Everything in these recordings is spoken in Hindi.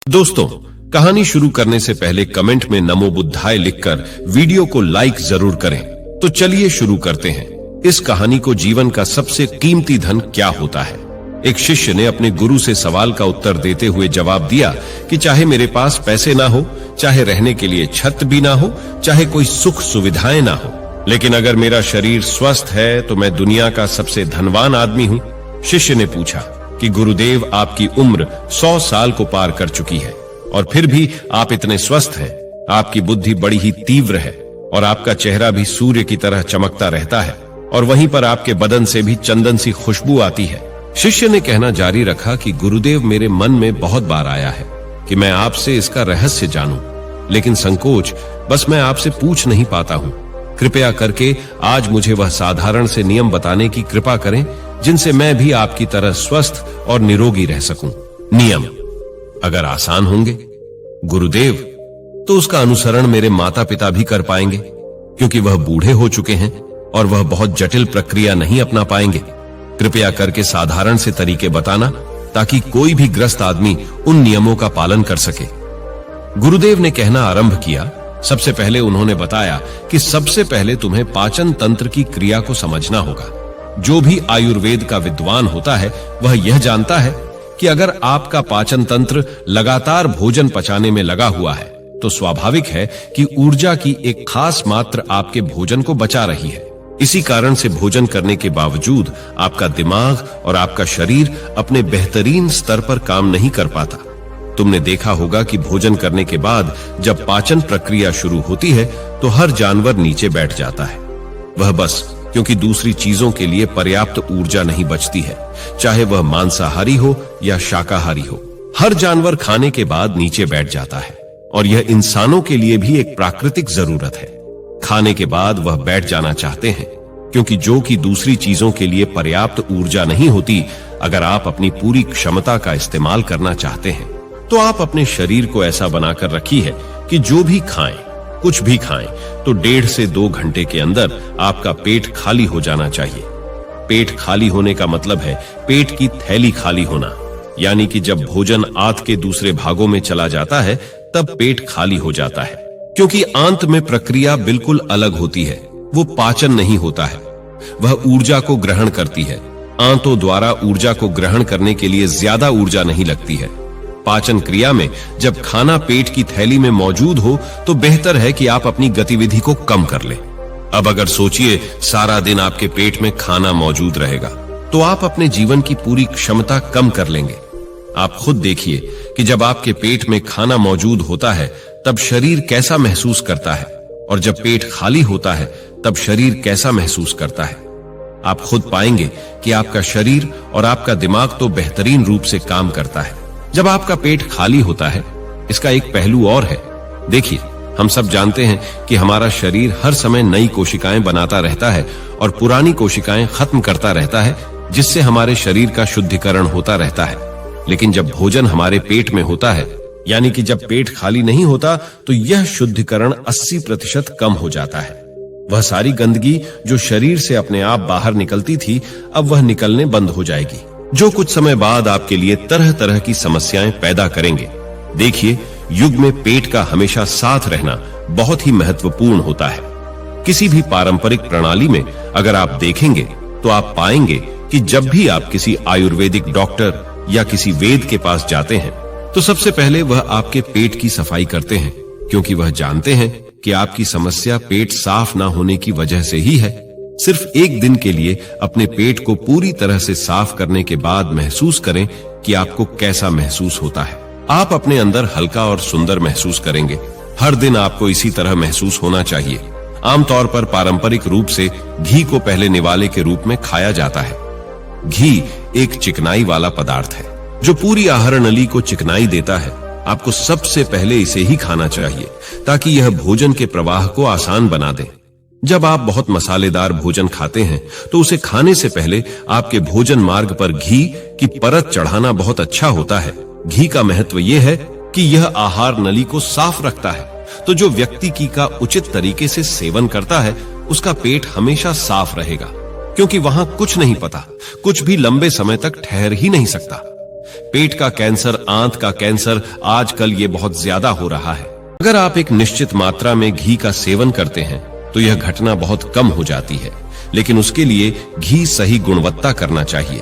दोस्तों, कहानी शुरू करने से पहले कमेंट में नमो बुद्धाय लिखकर वीडियो को लाइक जरूर करें। तो चलिए शुरू करते हैं इस कहानी को। जीवन का सबसे कीमती धन क्या होता है? एक शिष्य ने अपने गुरु से सवाल का उत्तर देते हुए जवाब दिया कि चाहे मेरे पास पैसे ना हो, चाहे रहने के लिए छत भी ना हो, चाहे कोई सुख सुविधाएं ना हो, लेकिन अगर मेरा शरीर स्वस्थ है तो मैं दुनिया का सबसे धनवान आदमी हूं। शिष्य ने पूछा कि गुरुदेव, आपकी उम्र 100 साल को पार कर चुकी है और फिर भी आप इतने स्वस्थ हैं। आपकी बुद्धि बड़ी ही तीव्र है और आपका चेहरा भी सूर्य की तरह चमकता रहता है और वहीं पर आपके बदन से भी चंदन सी खुशबू आती है। शिष्य ने कहना जारी रखा कि गुरुदेव, मेरे मन में बहुत बार आया है कि मैं आपसे इसका रहस्य जानूं, लेकिन संकोच बस मैं आपसे पूछ नहीं पाता हूं। कृपया करके आज मुझे वह साधारण से नियम बताने की कृपा करें जिनसे मैं भी आपकी तरह स्वस्थ और निरोगी रह सकूं। नियम अगर आसान होंगे गुरुदेव, तो उसका अनुसरण मेरे माता पिता भी कर पाएंगे, क्योंकि वह बूढ़े हो चुके हैं और वह बहुत जटिल प्रक्रिया नहीं अपना पाएंगे। कृपया करके साधारण से तरीके बताना ताकि कोई भी ग्रस्त आदमी उन नियमों का पालन कर सके। गुरुदेव ने कहना आरंभ किया। सबसे पहले उन्होंने बताया कि सबसे पहले तुम्हें पाचन तंत्र की क्रिया को समझना होगा। जो भी आयुर्वेद का विद्वान होता है वह यह जानता है कि अगर आपका पाचन तंत्र लगातार भोजन पचाने में लगा हुआ है तो स्वाभाविक है कि ऊर्जा की एक खास मात्रा आपके भोजन को बचा रही है। इसी कारण से भोजन करने के बावजूद आपका दिमाग और आपका शरीर अपने बेहतरीन स्तर पर काम नहीं कर पाता। तुमने देखा होगा कि भोजन करने के बाद जब पाचन प्रक्रिया शुरू होती है तो हर जानवर नीचे बैठ जाता है। वह बस क्योंकि दूसरी चीजों के लिए पर्याप्त ऊर्जा नहीं बचती है, चाहे वह मांसाहारी हो या शाकाहारी हो। हर जानवर खाने के बाद नीचे बैठ जाता है और यह इंसानों के लिए भी एक प्राकृतिक जरूरत है। खाने के बाद वह बैठ जाना चाहते हैं, क्योंकि जो कि दूसरी चीजों के लिए पर्याप्त ऊर्जा नहीं होती। अगर आप अपनी पूरी क्षमता का इस्तेमाल करना चाहते हैं तो आप अपने शरीर को ऐसा बनाकर रखी है कि जो भी खाएं, कुछ भी खाएं, तो 1.5 से 2 घंटे के अंदर आपका पेट खाली हो जाना चाहिए। पेट खाली होने का मतलब है पेट की थैली खाली होना, यानी कि जब भोजन आंत के दूसरे भागों में चला जाता है तब पेट खाली हो जाता है। क्योंकि आंत में प्रक्रिया बिल्कुल अलग होती है। वो पाचन नहीं होता है, वह ऊर्जा को ग्रहण करती है। आंतों द्वारा ऊर्जा को ग्रहण करने के लिए ज्यादा ऊर्जा नहीं लगती है। पाचन क्रिया में जब खाना पेट की थैली में मौजूद हो तो बेहतर है कि आप अपनी गतिविधि को कम कर लें। अब अगर सोचिए सारा दिन आपके पेट में खाना मौजूद रहेगा तो आप अपने जीवन की पूरी क्षमता कम कर लेंगे। आप खुद देखिए कि जब आपके पेट में खाना मौजूद होता है तब शरीर कैसा महसूस करता है, और जब पेट खाली होता है तब शरीर कैसा महसूस करता है। आप खुद पाएंगे कि आपका शरीर और आपका दिमाग तो बेहतरीन रूप से काम करता है जब आपका पेट खाली होता है। इसका एक पहलू और है। देखिए, हम सब जानते हैं कि हमारा शरीर हर समय नई कोशिकाएं बनाता रहता है और पुरानी कोशिकाएं खत्म करता रहता है, जिससे हमारे शरीर का शुद्धिकरण होता रहता है। लेकिन जब भोजन हमारे पेट में होता है, यानी कि जब पेट खाली नहीं होता, तो यह शुद्धिकरण 80% कम हो जाता है। वह सारी गंदगी जो शरीर से अपने आप बाहर निकलती थी, अब वह निकलने बंद हो जाएगी, जो कुछ समय बाद आपके लिए तरह तरह की समस्याएं पैदा करेंगे। देखिए, युग में पेट का हमेशा साथ रहना बहुत ही महत्वपूर्ण होता है। किसी भी पारंपरिक प्रणाली में अगर आप देखेंगे तो आप पाएंगे कि जब भी आप किसी आयुर्वेदिक डॉक्टर या किसी वेद के पास जाते हैं तो सबसे पहले वह आपके पेट की सफाई करते हैं, क्योंकि वह जानते हैं कि आपकी समस्या पेट साफ ना होने की वजह से ही है। सिर्फ एक दिन के लिए अपने पेट को पूरी तरह से साफ करने के बाद महसूस करें कि आपको कैसा महसूस होता है। आप अपने अंदर हल्का और सुंदर महसूस करेंगे। हर दिन आपको इसी तरह महसूस होना चाहिए। आमतौर पर पारंपरिक रूप से घी को पहले निवाले के रूप में खाया जाता है। घी एक चिकनाई वाला पदार्थ है जो पूरी आहार नली को चिकनाई देता है। आपको सबसे पहले इसे ही खाना चाहिए ताकि यह भोजन के प्रवाह को आसान बना दे। जब आप बहुत मसालेदार भोजन खाते हैं तो उसे खाने से पहले आपके भोजन मार्ग पर घी की परत चढ़ाना बहुत अच्छा होता है। घी का महत्व यह है कि यह आहार नली को साफ रखता है, तो जो व्यक्ति घी का उचित तरीके से सेवन करता है उसका पेट हमेशा साफ रहेगा, क्योंकि वहां कुछ नहीं पता, कुछ भी लंबे समय तक ठहर ही नहीं सकता। पेट का कैंसर, आंत का कैंसर आजकल ये बहुत ज्यादा हो रहा है। अगर आप एक निश्चित मात्रा में घी का सेवन करते हैं तो यह घटना बहुत कम हो जाती है, लेकिन उसके लिए घी सही गुणवत्ता करना चाहिए।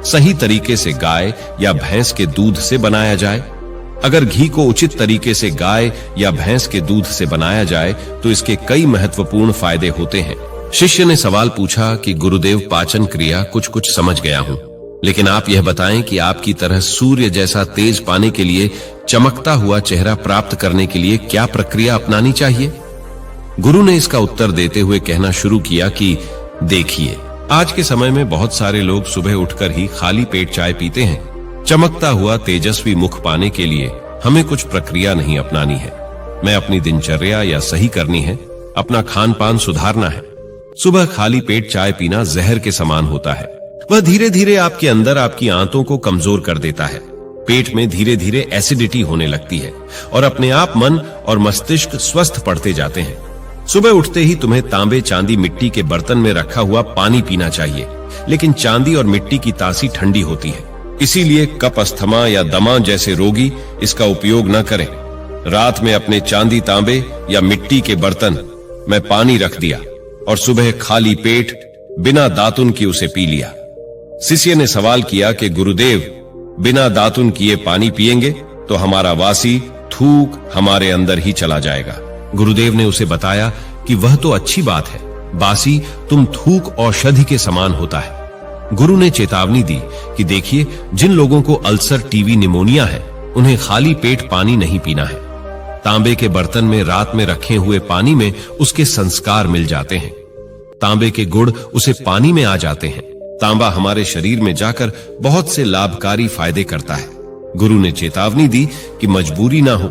सही तरीके से गाय या भैंस के दूध से बनाया जाए। अगर घी को उचित तरीके से गाय या भैंस के दूध से बनाया जाए तो इसके कई महत्वपूर्ण फायदे होते हैं। शिष्य ने सवाल पूछा कि गुरुदेव, पाचन क्रिया कुछ समझ गया हूं, लेकिन आप यह बताएं कि आपकी तरह सूर्य जैसा तेज पाने के लिए, चमकता हुआ चेहरा प्राप्त करने के लिए क्या प्रक्रिया अपनानी चाहिए? गुरु ने इसका उत्तर देते हुए कहना शुरू किया कि देखिए, आज के समय में बहुत सारे लोग सुबह उठकर ही खाली पेट चाय पीते हैं। चमकता हुआ तेजस्वी मुख पाने के लिए हमें कुछ प्रक्रिया नहीं अपनानी है। मैं अपनी दिनचर्या या सही करनी है, अपना खान पान सुधारना है। सुबह खाली पेट चाय पीना जहर के समान होता है। वह धीरे धीरे आपके अंदर आपकी आंतों को कमजोर कर देता है। पेट में धीरे धीरे एसिडिटी होने लगती है और अपने आप मन और मस्तिष्क स्वस्थ पड़ते जाते हैं। सुबह उठते ही तुम्हें तांबे, चांदी, मिट्टी के बर्तन में रखा हुआ पानी पीना चाहिए, लेकिन चांदी और मिट्टी की तासी ठंडी होती है, इसीलिए कफ, अस्थमा या दमा जैसे रोगी इसका उपयोग न करें। रात में अपने चांदी, तांबे या मिट्टी के बर्तन में पानी रख दिया और सुबह खाली पेट बिना दातुन की उसे पी लिया। शिष्य ने सवाल किया कि गुरुदेव, बिना दातुन किए पानी पिएंगे तो हमारा वासी थूक हमारे अंदर ही चला जाएगा। गुरुदेव ने उसे बताया कि वह तो अच्छी बात है, बासी तुम थूक औषधि के समान होता है। गुरु ने चेतावनी दी कि देखिए, जिन लोगों को अल्सर, टीबी, निमोनिया है, उन्हें खाली पेट पानी नहीं पीना है। तांबे के बर्तन में रात में रखे हुए पानी में उसके संस्कार मिल जाते हैं। तांबे के गुण उसे पानी में आ जाते हैं। तांबा हमारे शरीर में जाकर बहुत से लाभकारी फायदे करता है। गुरु ने चेतावनी दी कि मजबूरी ना हो,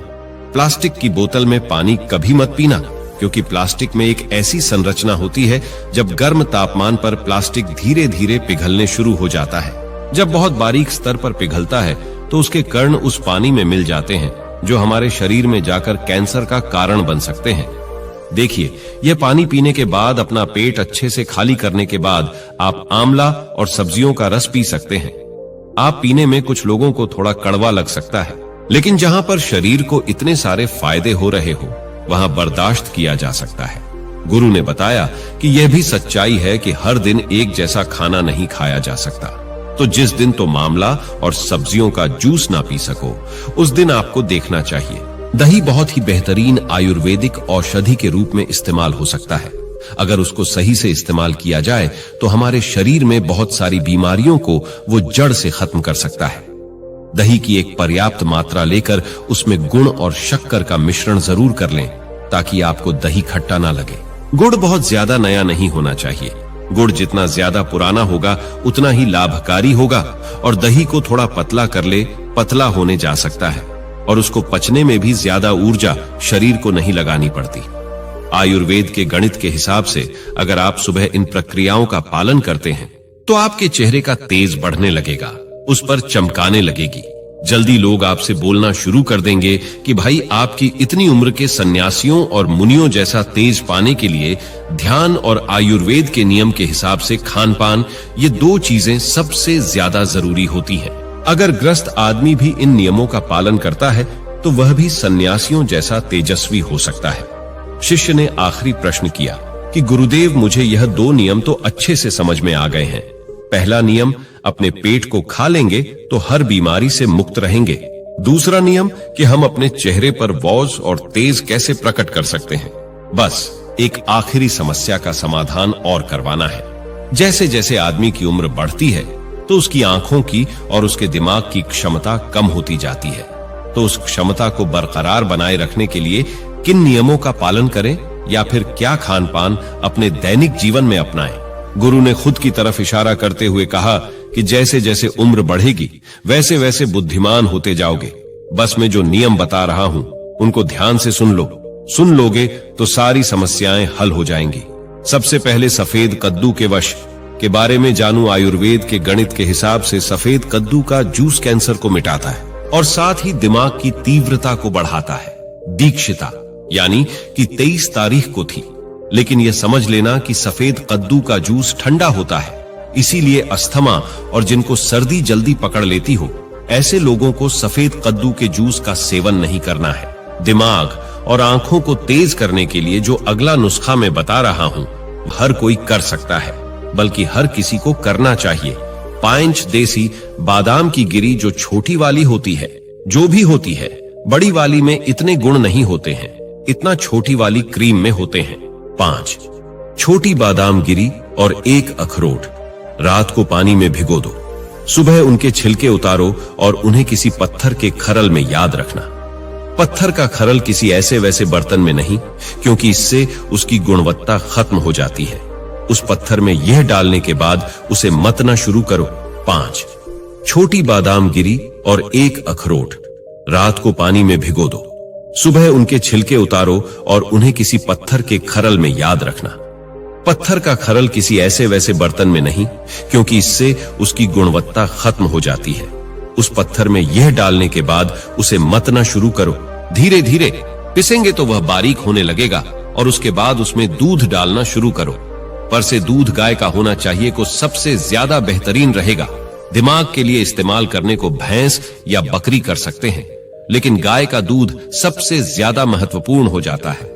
प्लास्टिक की बोतल में पानी कभी मत पीना, क्योंकि प्लास्टिक में एक ऐसी संरचना होती है, जब गर्म तापमान पर प्लास्टिक धीरे धीरे पिघलने शुरू हो जाता है। जब बहुत बारीक स्तर पर पिघलता है तो उसके कण उस पानी में मिल जाते हैं, जो हमारे शरीर में जाकर कैंसर का कारण बन सकते हैं। देखिए, यह पानी पीने के बाद, अपना पेट अच्छे से खाली करने के बाद आप आंवला और सब्जियों का रस पी सकते हैं। आप पीने में कुछ लोगों को थोड़ा कड़वा लग सकता है, लेकिन जहां पर शरीर को इतने सारे फायदे हो रहे हो, वहां बर्दाश्त किया जा सकता है। गुरु ने बताया कि यह भी सच्चाई है कि हर दिन एक जैसा खाना नहीं खाया जा सकता। तो जिस दिन तो आंवला और सब्जियों का जूस ना पी सको, उस दिन आपको देखना चाहिए। दही बहुत ही बेहतरीन आयुर्वेदिक औषधि के रूप में इस्तेमाल हो सकता है। अगर उसको सही से इस्तेमाल किया जाए तो हमारे शरीर में बहुत सारी बीमारियों को वो जड़ से खत्म कर सकता है। दही की एक पर्याप्त मात्रा लेकर उसमें गुड़ और शक्कर का मिश्रण जरूर कर लें, ताकि आपको दही खट्टा ना लगे। गुड़ बहुत ज्यादा नया नहीं होना चाहिए। गुड़ जितना ज्यादा पुराना होगा उतना ही लाभकारी होगा, और दही को थोड़ा पतला कर ले, पतला होने जा सकता है, और उसको पचने में भी ज्यादा ऊर्जा शरीर को नहीं लगानी पड़ती। आयुर्वेद के गणित के हिसाब से अगर आप सुबह इन प्रक्रियाओं का पालन करते हैं तो आपके चेहरे का तेज बढ़ने लगेगा, उस पर चमकाने लगेगी। जल्दी लोग आपसे बोलना शुरू कर देंगे कि भाई, आपकी इतनी उम्र के सन्यासियों और मुनियों जैसा तेज पाने के लिए ध्यान और आयुर्वेद के नियम के हिसाब से खान पान, ये दो चीजें सबसे ज्यादा जरूरी होती हैं। अगर ग्रस्त आदमी भी इन नियमों का पालन करता है तो वह भी सन्यासियों जैसा तेजस्वी हो सकता है। शिष्य ने आखिरी प्रश्न किया कि गुरुदेव, मुझे यह दो नियम तो अच्छे से समझ में आ गए हैं। पहला नियम, अपने पेट को खा लेंगे तो हर बीमारी से मुक्त रहेंगे। दूसरा नियम कि हम अपने चेहरे पर वॉज और तेज कैसे प्रकट कर सकते हैं। बस एक आखिरी समस्या का समाधान और करवाना है। जैसे जैसे आदमी की उम्र बढ़ती है तो उसकी आंखों की और उसके दिमाग की क्षमता कम होती जाती है। तो उस क्षमता को बरकरार बनाए रखने के लिए किन नियमों का पालन करें, या फिर क्या खान पान अपने दैनिक जीवन में अपनाएं? गुरु ने खुद की तरफ इशारा करते हुए कहा कि जैसे जैसे उम्र बढ़ेगी वैसे वैसे बुद्धिमान होते जाओगे। बस मैं जो नियम बता रहा हूं उनको ध्यान से सुन लो। सुन लोगे तो सारी समस्याएं हल हो जाएंगी। सबसे पहले सफेद कद्दू के वश के बारे में जानूं। आयुर्वेद के गणित के हिसाब से सफेद कद्दू का जूस कैंसर को मिटाता है और साथ ही दिमाग की तीव्रता को बढ़ाता है। दीक्षिता यानी कि 23 तारीख को थी, लेकिन यह समझ लेना कि सफेद कद्दू का जूस ठंडा होता है, इसीलिए अस्थमा और जिनको सर्दी जल्दी पकड़ लेती हो ऐसे लोगों को सफेद कद्दू के जूस का सेवन नहीं करना है। दिमाग और आंखों को तेज करने के लिए जो अगला नुस्खा मैं बता रहा हूं, हर कोई कर सकता है, बल्कि हर किसी को करना चाहिए। 5 देसी बादाम की गिरी जो छोटी वाली होती है, जो भी होती है, बड़ी वाली में इतने गुण नहीं होते हैं, इतना छोटी वाली क्रीम में होते हैं। 5 छोटी बादाम गिरी और 1 अखरोट रात को पानी में भिगो दो। सुबह उनके छिलके उतारो और उन्हें किसी पत्थर के खरल में याद रखना। पत्थर का खरल किसी ऐसे वैसे बर्तन में नहीं, क्योंकि इससे उसकी गुणवत्ता खत्म हो जाती है। उस पत्थर में यह डालने के बाद उसे मतना शुरू करो। 5 छोटी बादाम गिरी और 1 अखरोट रात को पानी में भिगो दो। सुबह उनके छिलके उतारो और उन्हें किसी पत्थर के खरल में याद रखना। पत्थर का खरल किसी ऐसे वैसे बर्तन में नहीं, क्योंकि इससे उसकी गुणवत्ता खत्म हो जाती है। उस पत्थर में यह डालने के बाद उसे मतना शुरू करो। धीरे धीरे पिसेंगे तो वह बारीक होने लगेगा और उसके बाद उसमें दूध डालना शुरू करो। पर से दूध गाय का होना चाहिए को सबसे ज्यादा बेहतरीन रहेगा। दिमाग के लिए इस्तेमाल करने को भैंस या बकरी कर सकते हैं, लेकिन गाय का दूध सबसे ज्यादा महत्वपूर्ण हो जाता है।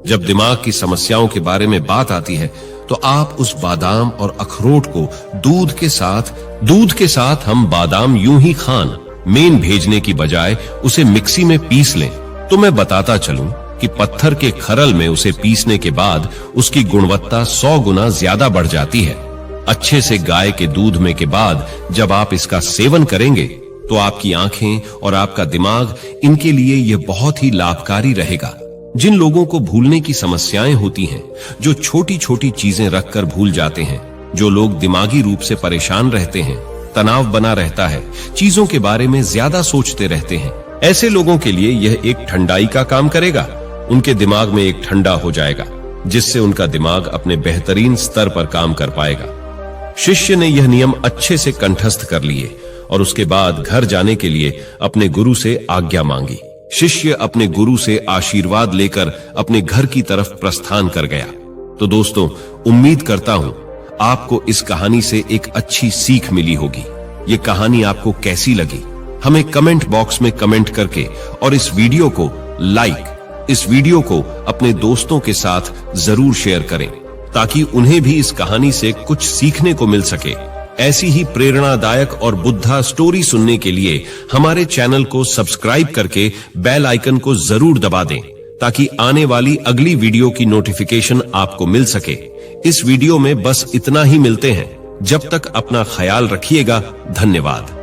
जब दिमाग की समस्याओं के बारे में बात आती है तो आप उस बादाम और अखरोट को दूध के साथ हम बादाम यूं ही खान मेन भेजने की बजाय उसे मिक्सी में पीस लें। तो मैं बताता चलूं कि पत्थर के खरल में उसे पीसने के बाद उसकी गुणवत्ता 100 गुना ज्यादा बढ़ जाती है। अच्छे से गाय के दूध में के बाद जब आप इसका सेवन करेंगे तो आपकी आंखें और आपका दिमाग, इनके लिए यह बहुत ही लाभकारी रहेगा। जिन लोगों को भूलने की समस्याएं होती हैं, जो छोटी छोटी चीजें रखकर भूल जाते हैं, जो लोग दिमागी रूप से परेशान रहते हैं, तनाव बना रहता है, चीजों के बारे में ज्यादा सोचते रहते हैं, ऐसे लोगों के लिए यह एक ठंडाई का काम करेगा। उनके दिमाग में एक ठंडा हो जाएगा, जिससे उनका दिमाग अपने बेहतरीन स्तर पर काम कर पाएगा। शिष्य ने यह नियम अच्छे से कंठस्थ कर लिए और उसके बाद घर जाने के लिए अपने गुरु से आज्ञा मांगी। शिष्य अपने गुरु से आशीर्वाद लेकर अपने घर की तरफ प्रस्थान कर गया। तो दोस्तों, उम्मीद करता हूं आपको इस कहानी से एक अच्छी सीख मिली होगी। ये कहानी आपको कैसी लगी हमें कमेंट बॉक्स में कमेंट करके और इस वीडियो को अपने दोस्तों के साथ जरूर शेयर करें, ताकि उन्हें भी इस कहानी से कुछ सीखने को मिल सके। ऐसी ही प्रेरणादायक और बुद्धा स्टोरी सुनने के लिए हमारे चैनल को सब्सक्राइब करके बेल आइकन को जरूर दबा दें, ताकि आने वाली अगली वीडियो की नोटिफिकेशन आपको मिल सके। इस वीडियो में बस इतना ही। मिलते हैं, जब तक अपना ख्याल रखिएगा। धन्यवाद।